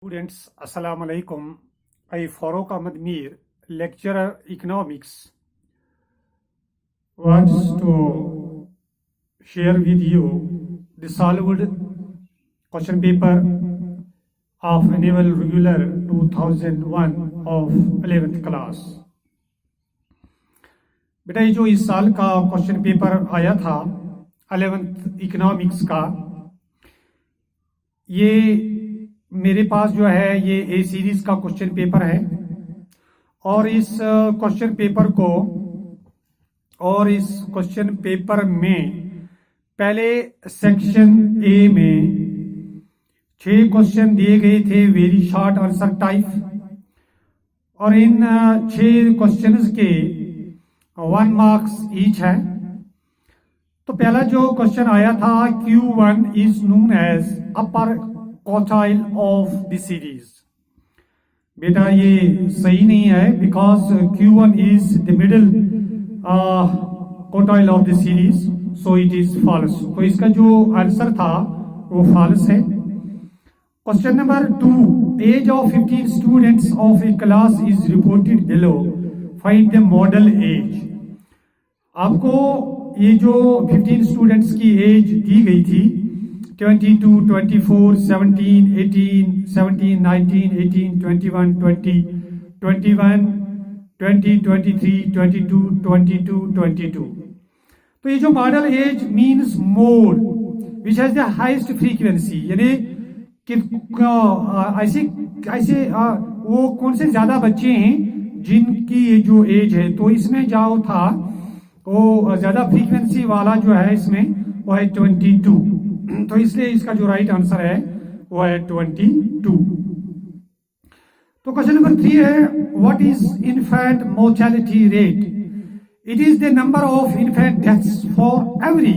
Students, Assalamu alaikum. I, Farouk Ahmed Mir, lecturer economics, wants to share with you the solved question paper of annual regular 2001 of 11th class. बेटा ये जो इस साल का question paper आया था 11th economics का, ये मेरे पास जो है ये ए सीरीज का क्वेश्चन पेपर है और इस क्वेश्चन पेपर में पहले सेक्शन ए में 6 क्वेश्चन दिए गए थे वेरी शॉर्ट आंसर टाइप, और इन 6 क्वेश्चंस के 1 मार्क्स ईच है। तो पहला जो क्वेश्चन आया था Q1 is known as upper quartile of the series. बेटा ये सही नहीं है, because Q1 is the middle quartile of the series, so it is false. तो इसका जो आंसर था वो फॉल्स है। Question number 2, age of 15 students of a class is reported below, find the modal age. आपको ये जो 15 स्टूडेंट्स की एज दी गई थी 22, 24, 17, 18, 17, 19, 18, 21, 20, 21, 20, 23, 22, 22, 22। तो ये जो modal age means mode which has the highest frequency, यानी कि ऐसे वो कौन से ज्यादा बच्चे हैं जिनकी ये जो एज है, तो इसमें जाओ था वो ज्यादा फ्रीक्वेंसी वाला जो है इसमें वो है 22। तो इसलिए इसका जो राइट आंसर है वो है 22। तो क्वेश्चन नंबर 3 है, what is infant mortality rate? It is the number of infant deaths for every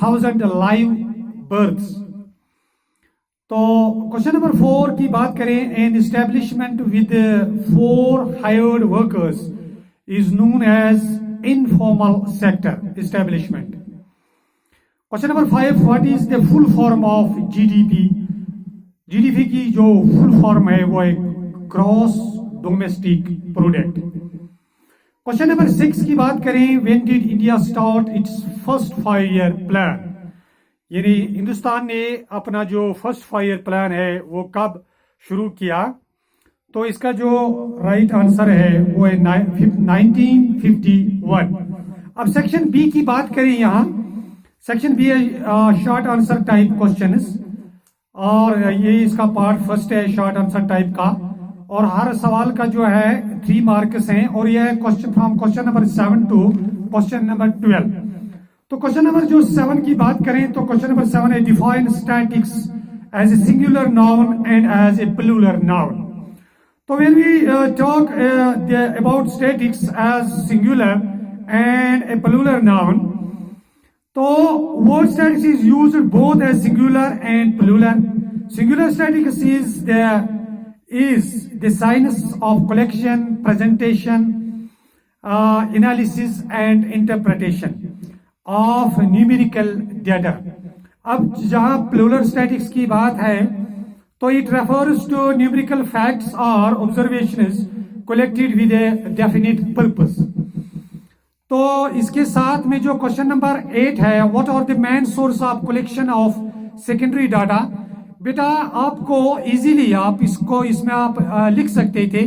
1000 live births. तो क्वेश्चन नंबर 4 की बात करें, an establishment with 4 hired workers is known as informal sector establishment. Question number 5, what is the full form of GDP? GDP की जो full form है वो है gross domestic product. Question number 6 की बात करें, when did India start its first 5-year plan? यानी हिंदुस्तान ने अपना जो फर्स्ट 5-year प्लान है वो कब शुरू किया? तो इसका जो राइट आंसर है वो है 1951। अब सेक्शन बी की बात करें, यहाँ सेक्शन बी है शॉर्ट आंसर टाइप क्वेश्चंस, और ये इसका पार्ट फर्स्ट है शॉर्ट आंसर टाइप का, और हर सवाल का जो है 3 मार्क्स हैं, और यह है question from question number 7 to question number 12। तो क्वेश्चन नंबर जो 7 की बात करें तो क्वेश्चन नंबर 7 है, define statistics as a singular noun and as a plural noun. So when we talk about statics as singular and a plural noun, so word statics is used both as singular and plural. Singular statics is the science of collection, presentation, analysis and interpretation of numerical data. अब जहाँ plural statics की बात है तो it refers to numerical facts or observations collected with a definite purpose. तो इसके साथ में जो क्वेश्चन नंबर 8 है, what are the main source of collection of secondary data? बेटा आपको इजीली आप इसको इसमें आप लिख सकते थे,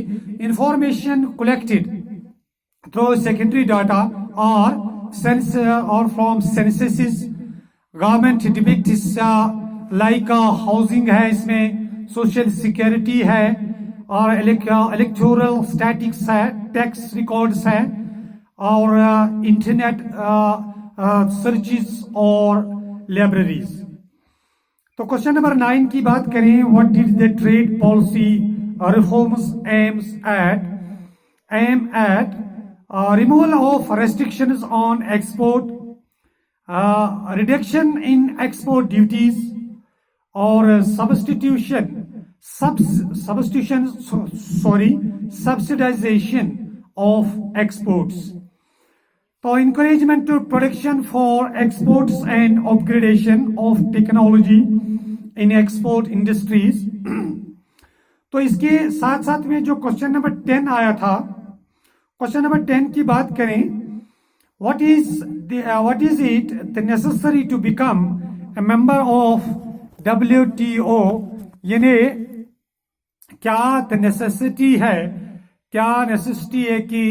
information collected through secondary data or from censuses, government depicts like housing है, इसमें सोशल सिक्योरिटी है, और इलेक्टोरल स्टैटिक्स है, टैक्स रिकॉर्ड्स है, और इंटरनेट सर्चेस और लाइब्रेरीज। तो क्वेश्चन नंबर 9 की बात करें, what did the trade policy reforms aim at removal of restrictions on export, reduction in export duties, और subsidization of exports। तो encouragement to production for exports and upgradation of technology in export industries. तो इसके साथ साथ में जो question number 10 आया था, क्वेश्चन नंबर 10 की बात करें, what is it the necessary to become a member of WTO, यानी क्या नेसेसिटी है, क्या नेसेसिटी है कि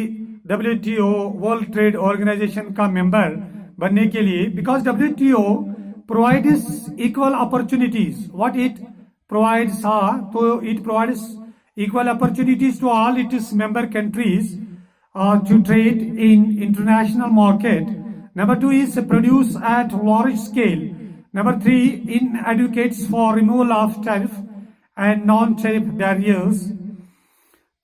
WTO वर्ल्ड ट्रेड ऑर्गेनाइजेशन का मेंबर बनने के लिए? Because WTO provides equal opportunities. What it provides, तो it provides equal opportunities to all its member countries to trade in international market. Number 2 is produce at large scale. Number 3 in advocates for removal of tariff and non-tariff barriers.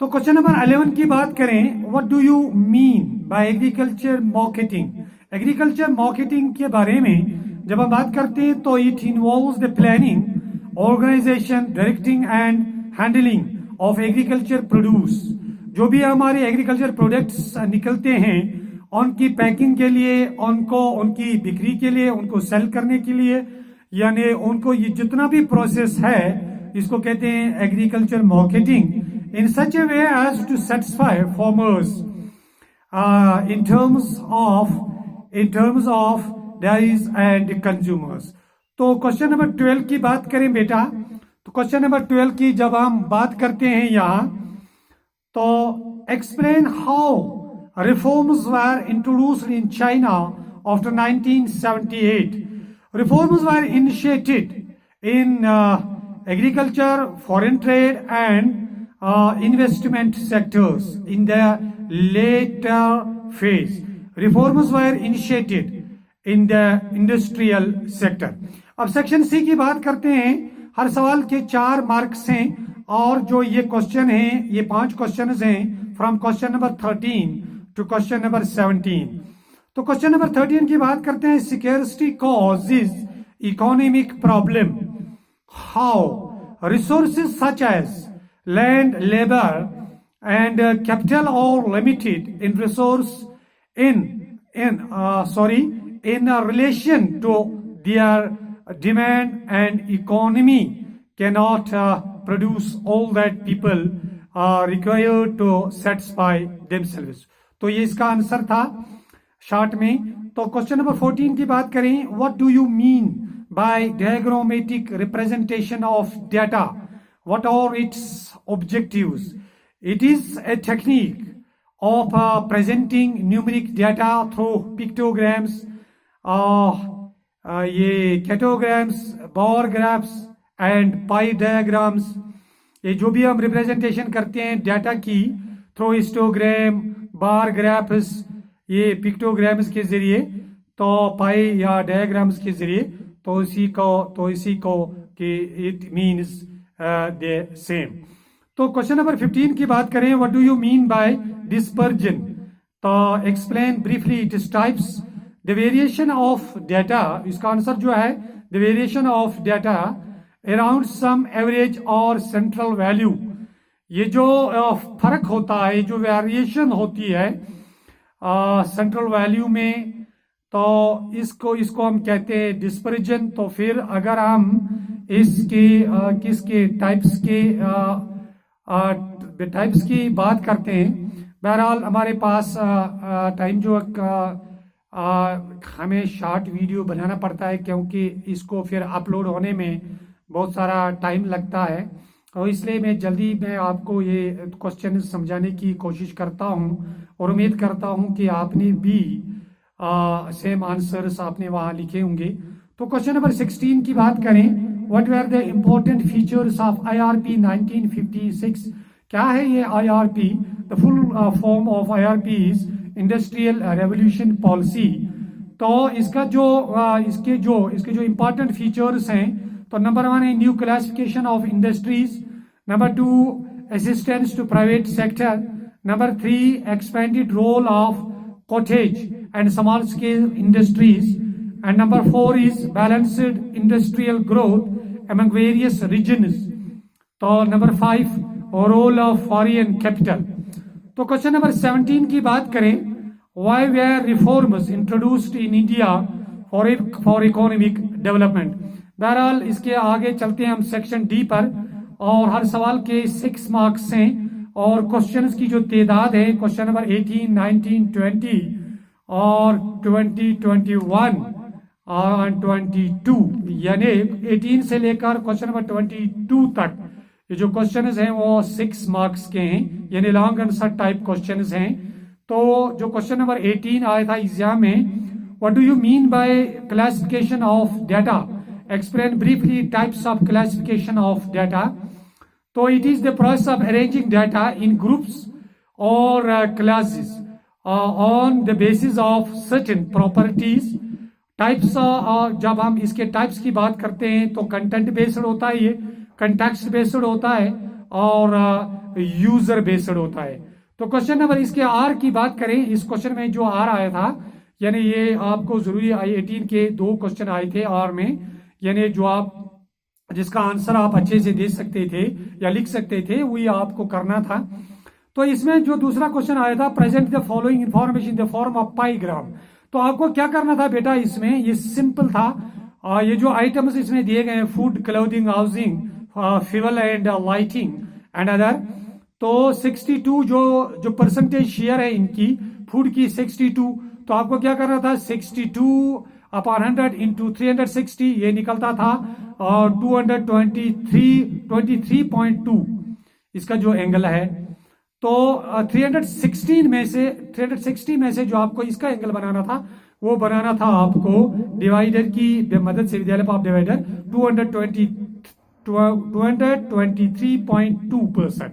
तो question number 11 की बात करें, what do you mean by agriculture marketing? Agriculture marketing के बारे में जब हम बात करते हैं तो it involves the planning, organisation, directing and handling of agriculture produce. जो भी हमारे एग्रीकल्चर प्रोडक्ट्स निकलते हैं उनकी पैकिंग के लिए, उनको उनकी बिक्री के लिए, उनको सेल करने के लिए, यानी उनको ये जितना भी प्रोसेस है इसको कहते हैं agriculture marketing. In such a way as to satisfy farmers in terms of dairies and consumers. तो क्वेश्चन नंबर 12 की बात करें बेटा, तो क्वेश्चन नंबर 12 की जब हम बात करते हैं यहाँ, तो explain how reforms were introduced in China after 1978. Reforms were initiated in agriculture, foreign trade and investment sectors in the later phase. Reforms were initiated in the industrial sector. अब section C की बात करते हैं. हर सवाल के 4 marks हैं और जो ये क्वेश्चन हैं, ये 5 क्वेश्चन हैं from question number 13 to question number 17. तो क्वेश्चन नंबर 13 की बात करते हैं, security causes economic problem. How resources such as land, labor and capital are limited in resource in relation to their demand, and economy cannot produce all that people are required to satisfy themselves. तो ये इसका answer था short में. तो question number 14 की बात करें, what do you mean bye diagrammatic representation of data? What are its objectives? It is a technique of presenting numeric data through pictograms, ये cartograms, bar graphs and pie diagrams. ये जो भी हम representation करते हैं डाटा की through histogram, बार graphs, ये पिक्टोग्राम्स के जरिए, तो पाई या डायग्राम्स के जरिए, तो इसी को कि इट मीन्स the same. तो क्वेश्चन नंबर 15 की बात करें, what do you mean by dispersion? तो explain briefly its types. The variation of data, इसका आंसर जो है the variation of data around some average और सेंट्रल वैल्यू. ये जो फर्क होता है, जो वेरिएशन होती है सेंट्रल वैल्यू में, तो इसको हम कहते हैं डिस्पर्जन. तो फिर अगर हम इसके किसके टाइप्स की बात करते हैं, बहरहाल हमारे पास टाइम जो हमें शॉर्ट वीडियो बनाना पड़ता है क्योंकि इसको फिर अपलोड होने में बहुत सारा टाइम लगता है, और इसलिए मैं आपको ये क्वेश्चन समझाने की कोशिश करता हूं और उम्मीद करता हूं कि आपने भी सेम आंसर्स आपने वहां लिखे होंगे. तो क्वेश्चन नंबर 16 की बात करें, what were the important features of IRP 1956? क्या है ये IRP? The full form of IRP is industrial revolution policy. तो इसके जो इम्पोर्टेंट फीचर्स हैं, तो नंबर 1 है new classification of industries. Number 2 assistance to private sector. Number 3 expanded role of cottage and small scale industries, and number 4 is balanced industrial growth among various regions. तो number 5 role of foreign capital. तो question number 17 की बात करें, Why were reforms introduced in India for economic development? बहरहाल इसके आगे चलते हैं हम सेक्शन डी पर, और हर सवाल के 6 मार्क्स हैं और क्वेश्चंस की जो तादाद है क्वेश्चन नंबर 18, 19, 20 और 20, 21 और 22, यानी 18 से लेकर क्वेश्चन नंबर 22 तक ये जो क्वेश्चंस हैं वो 6 मार्क्स के हैं, यानी लॉन्ग आंसर टाइप क्वेश्चंस हैं। तो जो क्वेश्चन नंबर 18 आया था एग्जाम में, what do you mean by classification of data, explain briefly types of classification of data. तो it is the process of arranging data in groups और classes on the basis of certain properties. Types, जब हम इसके types की बात करते हैं तो कंटेंट बेस्ड होता है, ये कंटेक्स्ट बेस्ड होता है और यूजर बेस्ड होता है। तो क्वेश्चन नंबर इसके आर की बात करें, इस क्वेश्चन में जो आर आया था, यानी ये आपको जरूरी 18 के 2 क्वेश्चन आए थे आर में, यानी जो आप जिसका आंसर आप अच्छे से दे सकते थे या लिख सकते थे वही आपको करना था। तो इसमें जो दूसरा क्वेश्चन आया था, present the following information in the form of pie diagram. तो आपको क्या करना था बेटा, इसमें ये सिंपल था, ये जो आइटम्स इसमें दिए गए हैं, food, clothing, housing, fuel and lighting and other. तो 62 जो परसेंटेज शेयर है इनकी, फूड की 62, तो आपको क्या करना था, 62 अपॉन 100 इंटू 360, ये निकलता था 23.2 इसका जो एंगल है। तो 360 में से जो आपको इसका एंगल बनाना था वो बनाना था आपको डिवाइडर की मदद से, विद्यालय पाप डिवाइडर 223.2%।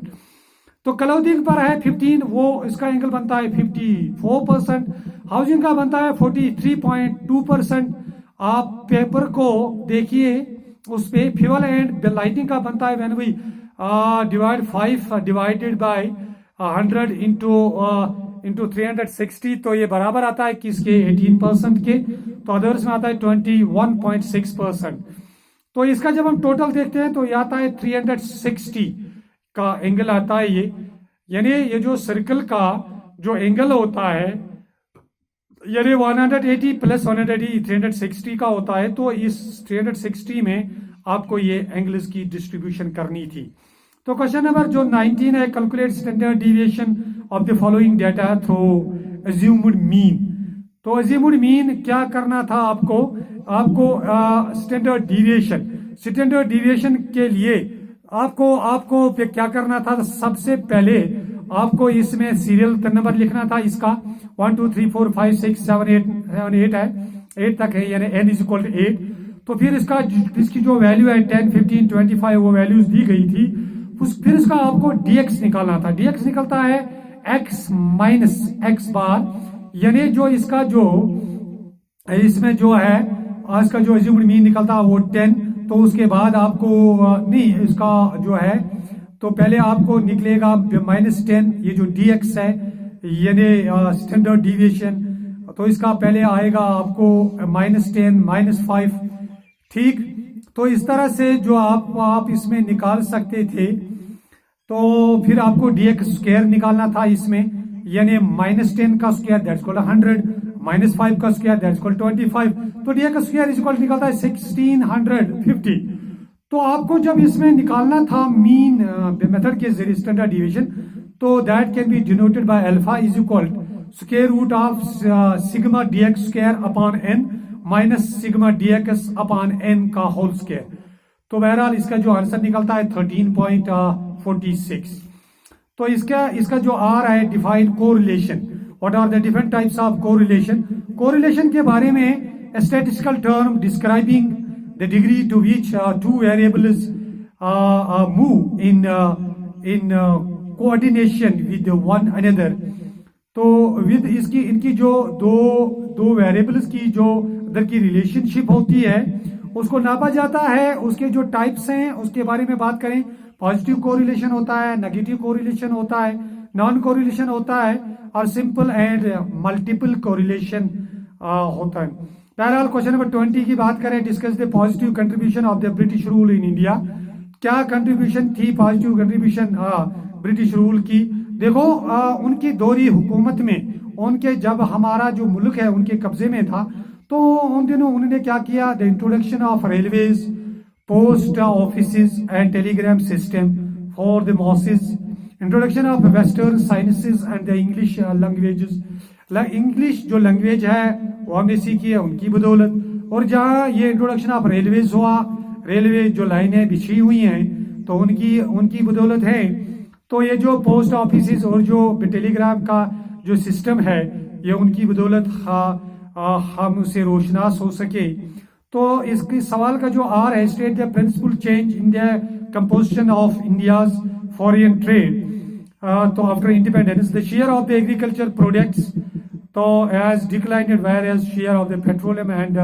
तो क्लोथिंग पर है 15, वो इसका एंगल बनता है 54%। हाउसिंग का बनता है 43.2%। आप पेपर को देखिए उस पे, फ्यूल एंड लाइटिंग का बनता है, when we divide 5 divided by 100 into 360, तो ये बराबर आता है किसके, 18% के। तो अदर्स में आता है 21.6%। तो इसका जब हम टोटल देखते हैं तो ये आता है 360 का एंगल आता है ये, यानी ये जो सर्कल का जो एंगल होता है, यानी 180 प्लस 180 360 का होता है। तो इस 360 में आपको ये एंगल्स की डिस्ट्रीब्यूशन करनी थी। तो क्वेश्चन नंबर जो 19 है, calculate standard deviation of the following data through assumed mean. तो अज्यूम्ड मीन क्या करना था आपको स्टैंडर्ड डिविएशन के लिए आपको क्या करना था, सबसे पहले आपको इसमें सीरियल नंबर लिखना था इसका, 1 2 3 4 5 6 7 8 है, 8 तक है, यानी n = 8। तो फिर इसकी जो वैल्यू है 10, 15, 25 वो वैल्यूज दी गई थी। फिर इसका आपको dx निकालना था। dx निकलता है x माइनस x बार, यानी जो इसका जो इसमें जो है इसका जो अज्यूम्ड मीन निकलता है वो 10। तो उसके बाद आपको नहीं, इसका जो है तो पहले आपको निकलेगा -10, ये जो dx है यानी स्टैंडर्ड डिविएशन, तो इसका पहले आएगा आपको -10 -5, ठीक। तो इस तरह से जो आप इसमें निकाल सकते थे। तो फिर आपको dx स्क्वायर निकालना था इसमें, यानी -10 का स्क्वायर दैट्स इक्वल 100, -5 का स्क्वायर दैट्स इक्वल 25। तो dx स्क्वायर इक्वल निकलता है 1650। तो आपको जब इसमें निकालना था मीन मेथड के जरिए स्टैंडर्ड डिवीजन, तो that can be denoted by alpha is equal square root of sigma dx square upon n minus sigma dx upon n का होल स्क्वायर। तो बहरहाल इसका जो आंसर निकलता है 13.46। तो इसका जो आर है, define correlation. What are the different types of correlation के बारे में, statistical term describing the degree to which two variables move in coordination with one another. तो विद इनकी जो दो वेरिएबल्स की जो अंदर की रिलेशनशिप होती है उसको नापा जाता है। उसके जो टाइप्स हैं उसके बारे में बात करें, पॉजिटिव कोरिलेशन होता है, नेगेटिव कोरिलेशन होता है, नॉन कोरिलेशन होता है और सिंपल एंड मल्टीपल कोरिलेशन होता है। बहरहाल क्वेश्चन नंबर 20 की बात करें, discuss the positive contribution of the British rule in India. क्या कंट्रीब्यूशन थी पॉजिटिव कंट्रीब्यूशन ब्रिटिश रूल की? देखो उनकी दोहरी हुकूमत में उनके जब हमारा जो मुल्क है उनके कब्जे में था, तो उन दिनों उन्होंने क्या किया, the introduction of railways, post offices and Telegram system for the mosses, introduction of western sciences and the English languages. English जो लैंग्वेज है वो हमने सीखी है उनकी बदौलत। और जहाँ ये इंट्रोडक्शन ऑफ रेलवेज हुआ, रेलवे जो लाइनें बिछी हुई हैं तो उनकी बदौलत है। तो ये जो पोस्ट ऑफिस और जो टेलीग्राम का जो सिस्टम है ये उनकी बदौलत हम उसे रोशनास हो सके। तो इसके सवाल का जो आर है, state the principal change in the composition of India's foreign trade. तो after independence the share of the agriculture products तो has declined, whereas share of the petroleum and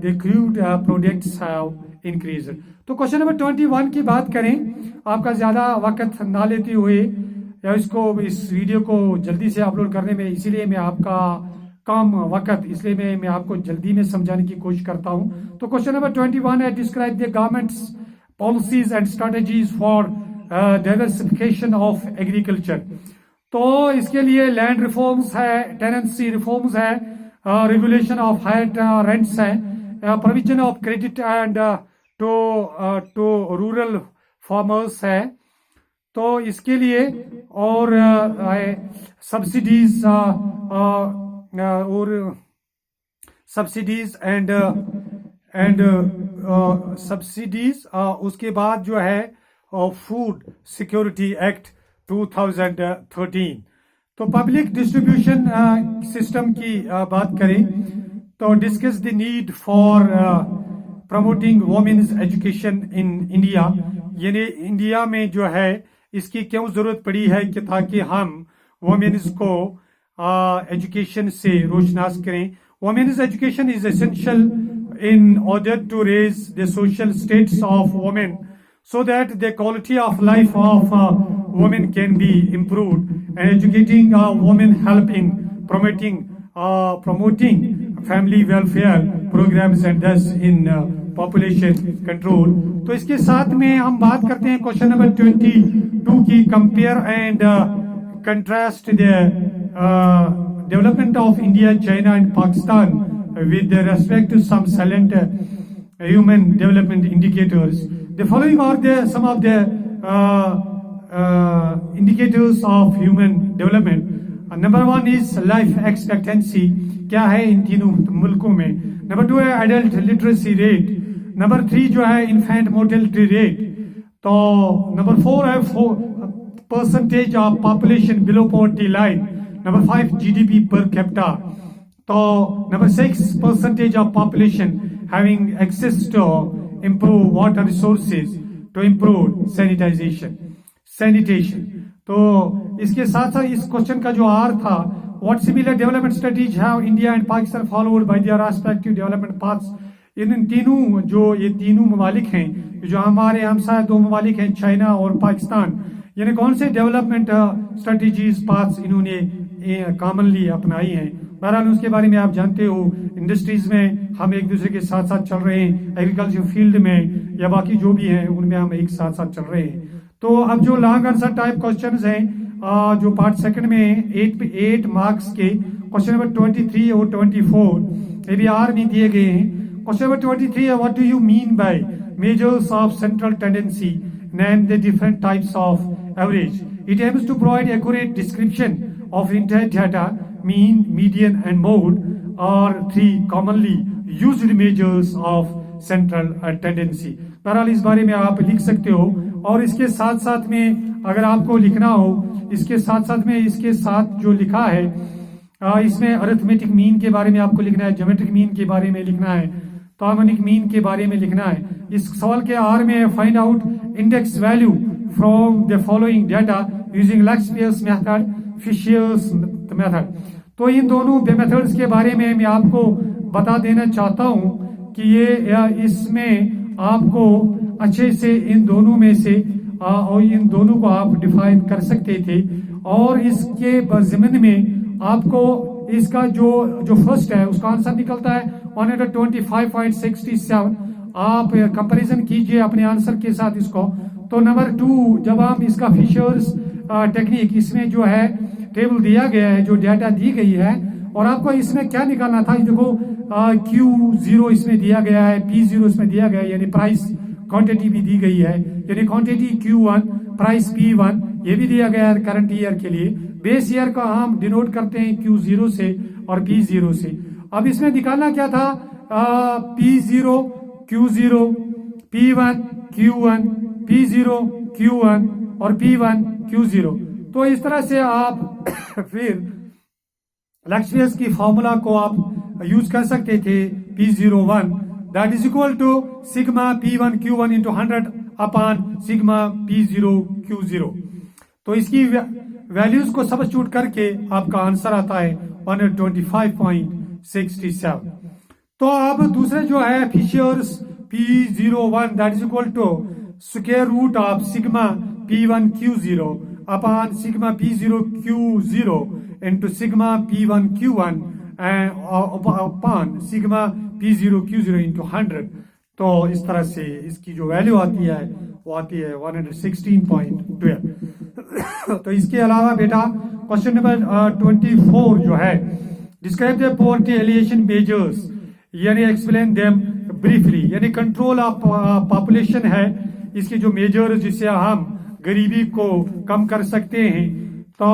the crude products have increased. तो question number 21 की बात करें, आपका ज्यादा वक्त ना लेते हुए या इस वीडियो को जल्दी से अपलोड करने में, इसीलिए मैं आपका कम वक्त, इसलिए मैं आपको जल्दी में समझाने की कोशिश करता हूं। तो क्वेश्चन नंबर 21 है, describe the government's policies and strategies for diversification of agriculture. तो इसके लिए लैंड रिफॉर्म्स है, टेनेंसी रिफॉर्म्स है, रेगुलेशन ऑफ हायर रेंट्स है, provision of credit and to rural farmers है। तो इसके लिए और सब्सिडीज उसके बाद जो है फूड सिक्योरिटी एक्ट 2013। तो पब्लिक डिस्ट्रीब्यूशन सिस्टम की बात करें तो discuss the need for promoting women's education in India, यानी इंडिया में जो है इसकी क्यों जरूरत पड़ी है कि ताकि हम वुमेन्स को एजुकेशन से रोशनास करें। Women's education is essential in order to raise the social status of women so that the quality of life of women can be improved, and educating women help in promoting family welfare programs and thus in population control। तो इसके साथ में हम बात करते हैं question number 22 की, compare and contrast the development of India, China and Pakistan with respect to some salient human development indicators। The following are some of the indicators of human development। Number 1 is life expectancy, क्या है इन तीनों मुल्कों में। Number 2 है adult literacy rate। Number 3 जो है infant mortality rate। तो number 4 है percentage of population below poverty line। Number 5 GDP per capita। तो number 6 percentage of population having access to improve water resources to improve sanitation। तो इसके साथ साथ इस क्वेश्चन का जो आर था, what similar development strategies have India and Pakistan followed by their respective development paths। इन तीनों जो ये तीनों ममालिक हैं, जो हमारे हमसाया दो ममालिक हैं चाइना और पाकिस्तान, यानी कौन से डेवलपमेंट स्ट्रेटेजीज पाथ्स इन्होंने कॉमनली अपनाई हैं। बहरहाल उसके बारे में आप जानते हो, इंडस्ट्रीज में हम एक दूसरे के साथ साथ चल रहे हैं, एग्रीकल्चर फील्ड में या बाकी जो भी हैं उनमें हम एक साथ साथ चल रहे हैं। तो अब जो लॉन्ग आंसर टाइप क्वेश्चंस हैं जो पार्ट सेकंड में 8 मार्क्स के क्वेश्चन नंबर 23 और 24 ये भी आर में दिए गए हैं। क्वेश्चन नंबर 23 है, what do you mean by measures of central tendency, name the different types of average. It aims to provide accurate description of entire data, mean, median and mode are 3 commonly used measures of central tendency। बहरहाल इस बारे में आप लिख सकते हो। और इसके साथ साथ में अगर आपको लिखना हो, इसके साथ जो लिखा है इसमें अरिथमेटिक मीन के बारे में आपको लिखना है, ज्योमेट्रिक मीन के बारे में लिखना है, हार्मोनिक मीन के बारे में लिखना है। इस सवाल के आर में find out index value from the following data using Laspeyres method, Fisher's method. तो इन दोनों मेथड्स के बारे में मैं आपको बता देना चाहता हूं कि ये इसमें आपको अच्छे से इन दोनों में से और इन दोनों को आप डिफाइन कर सकते थे। और इसके ज़िम्न में आपको इसका जो फर्स्ट है उसका आंसर निकलता है 125.67। आप कंपैरिजन कीजिए अपने आंसर के साथ इसको। तो नंबर 2 जब हम इसका फिशर्स टेक्निक, इसमें जो है टेबल दिया गया है, जो डाटा दी गई है, और आपको इसमें क्या निकालना था, देखो Q0 इसमें दिया गया है, P0 इसमें दिया गया है, यानी प्राइस क्वांटिटी भी दी गई है, यानी क्वांटिटी Q1, प्राइस P1 ये भी दिया गया है करंट ईयर के लिए। बेस ईयर का हम डिनोट करते हैं Q0 से और P0 से। अब इसमें निकालना क्या था, P0 Q0, P1 Q1, P0 Q1 और P1 Q0। तो इस तरह से आप फिर लक्ष्मीस की फॉर्मूला को आप यूज कर सकते थे, P01 that is equal to sigma P1 Q1 into 100 upon sigma P0 Q0। तो इसकी वैल्यूज को सब्स्टिट्यूट करके आपका आंसर आता है 125.67। तो अब दूसरे जो है Fisher's P01 that is equal to square root of sigma P1 Q0 upon sigma P0 Q0 into sigma P1 Q1 upon sigma P0 Q0 into 100। तो इस तरह से इसकी जो वैल्यू आती है वो आती है 116.12। तो इसके अलावा बेटा क्वेश्चन नंबर 24 जो है, डिस्क्राइब द पॉवर्टी एलिएशन मेजर्स, यानी एक्सप्लेन देम ब्रीफली, यानी कंट्रोल ऑफ पॉपुलेशन है इसके जो मेजर्स जिससे हम गरीबी को कम कर सकते हैं। तो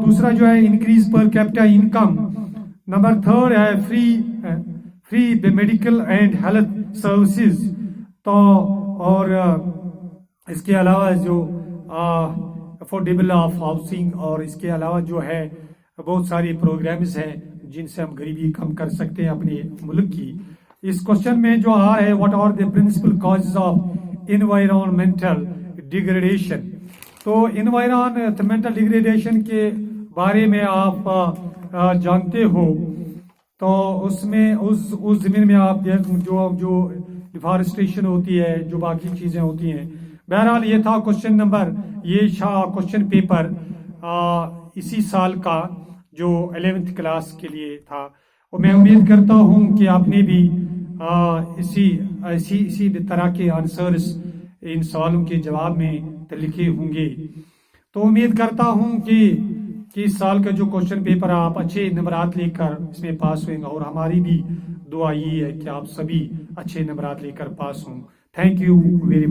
दूसरा जो है increase per capita income, number third है free medical and health services. तो और इसके अलावा जो अफोर्डेबल ऑफ हाउसिंग, और इसके अलावा जो है बहुत सारी प्रोग्राम्स हैं जिनसे हम गरीबी कम कर सकते हैं अपने मुल्क की। इस क्वेश्चन में जो आ रहा है, what are the principal causes of environmental degradation. तो एनवायरमेंटल डिग्रेडेशन के बारे में आप जानते हो, तो उसमें उस जमीन में आप जो डिफॉरेस्टेशन होती है, जो बाकी चीजें होती हैं। बहरहाल ये था क्वेश्चन नंबर, ये क्वेश्चन पेपर इसी साल का जो 11th क्लास के लिए था, और मैं उम्मीद करता हूं कि आपने भी इसी तरह के आंसर्स इन सवालों के जवाब में लिखे होंगे। तो उम्मीद करता हूं कि इस साल का जो क्वेश्चन पेपर आप अच्छे नंबरात लेकर इसमें पास होंगे, और हमारी भी दुआ ये है कि आप सभी अच्छे नंबरात लेकर पास हों। Thank you very much.